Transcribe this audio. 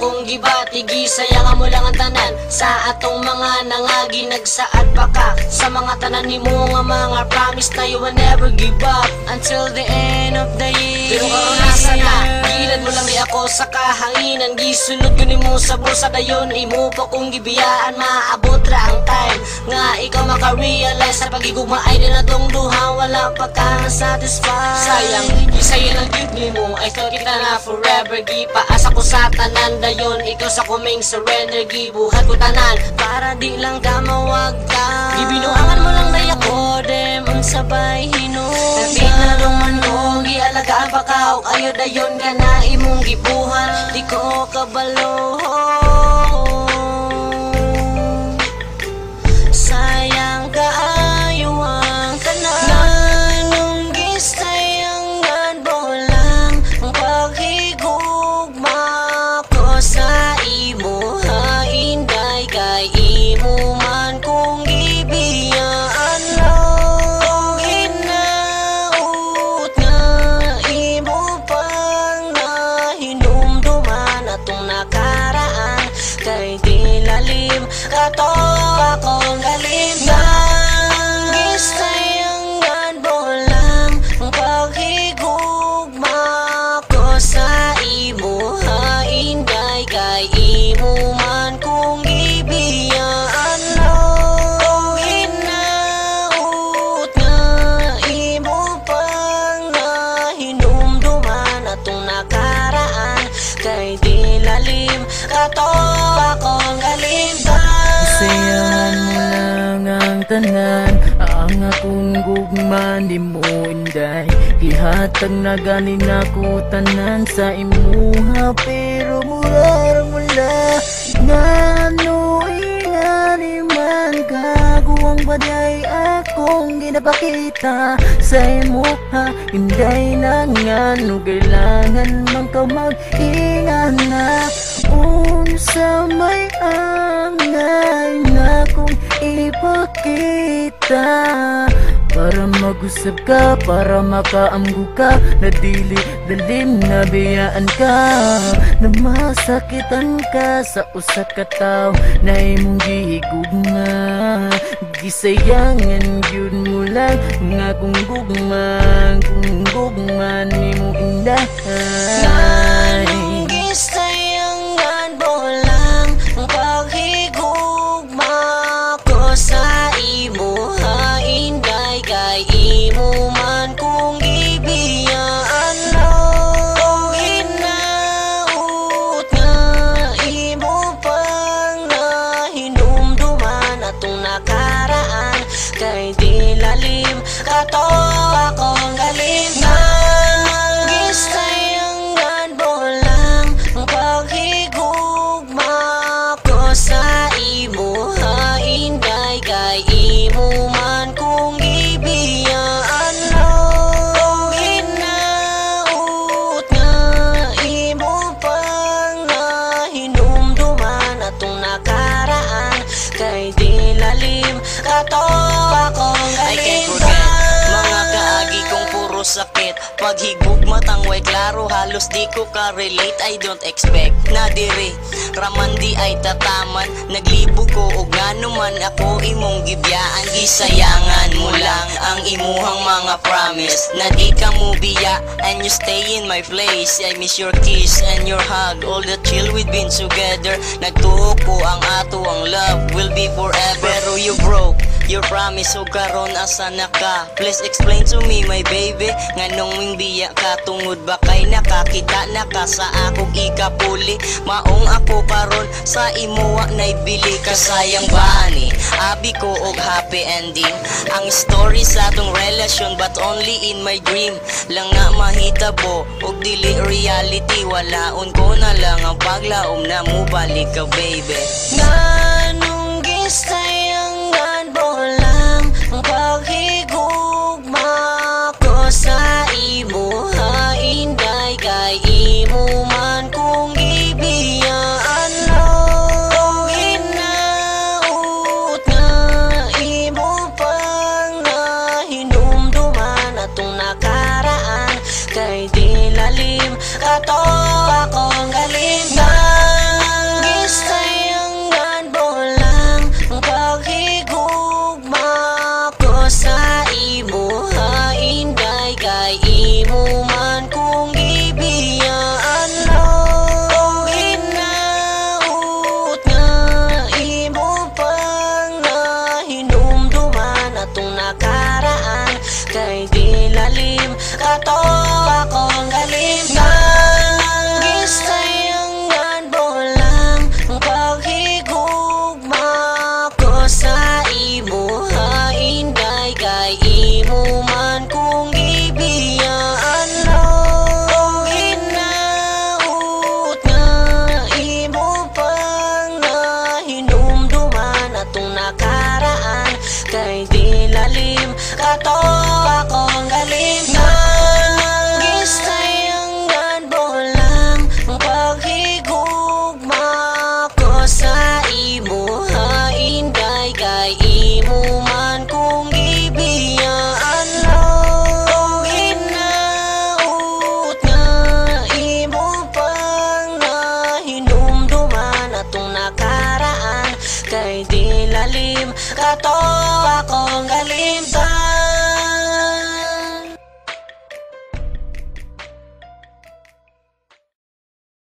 akong gibatigi, sayang mo lang ang tanan sa atong mga nangagi. Nagsaad pa ka sa mga tanan ni mo nga mga promise na you will never give up until the end of the year. Pero karon nasa na, gilad mo lang di ako sa kahanginan. Gisunod ko ni mo sa bulsa dayon, imo pa kong gibiyaan. Maabot ra ang time nga ikaw maka-realize sa pagigugma ay din atong duha, wala pa ka na-satisfied. Sayang, gisaya ng cute ni mo, I thought kita na forever. Gipaasa ko sa tanan dayon, ikaw sa kuming surrender. Gibuhat ko tanan para di lang ka mawag ka. Gibinuangan mo lang day ako, dem ang sabay hino. Natinalungan mo, gialagaan pa ka o kayo dayon ka na imong gibuhan. Di ko kabalo, sayang kaayo ang tanan. Nanong gisayangan mo lang ang paghigugma ko sa imo. Hainday kay imo man kung gibiyaan lang. Kung hinaut nga imo pang nahinumduman atong nakaraan, kay di lalim kato akong galing. Gisayangan mo lang ang paghigugma ko sa imo. Hainday kay imo man kung gibiyaan lang. Kung hinaut nga imo pang nahinumduman atong nakaraan, kay di lalim kato akong galing. Sayangan mo lang ang tanan, ang akong gugma di mo inday. Ihatag na ganin ako tanan sa imuha, pero murar mula ngano ingani man kaguwang baday akong ginapakita sa imuha. Inday na ngano kailangan man ka mag-ingan na unsa may angay na kung ipakita. Para mag-usap ka, para makaamgo ka, na dili dalim na biyaan ka, na masakitan ka sa usa ka tawo na imong gihigugma. Gisayangan yun mo lang nga kung gugma nimo indahay. Gisayangan mo lang ang paghigugma ko sa imo. Hainday kay imo man kung gibiyaan lang. Kung hinaut nga imo pang nahinumduman atong nakaraan, kay di lalim kato akong galing. Gisayangan mo lang ang paghigugma ko sa imo. Hainday kay imo man kung gibiyaan lang. Kung hinaut nga imo pang nahinumduman atong nakaraan, kay di lalim kato akong galing. I can't forget mga kaagi kong puro sakit. Paghigugma tangway klaro, halos di ko ka-relate. I don't expect na diri raman di ay tataman. Naglibo ko og ngano man ako imong gibiyaan. Gisayangan mo lang ang imuhang mga promise, na di ka mo biya and you stay in my place. I miss your kiss and your hug, all the chill we've been together. Nagtuo ko ang ato ang love will be forever. Pero you broke your promise, so karon asa na ka? Please explain to me my baby, nganong wing biya ka? Tungod ba kay nakakita na ka sa akong ikapuli? Maong ako karon sa imuwa naibili ka. Sayang ba ani abi ko og happy ending ang story sa atong relasyon, but only in my dream lang na mahitabo og dili reality. Walaon ko na lang ang paglaom na mo balik ka baby. Nganong gisayangan mo lang ang paghigugma ko sa imo. Hainday kay imo man kung gibiyaan lang. Kung hinaut nga imo pang nahinumduman atong nakaraan, kay di lalim kato akong galing. Kay di lalim kato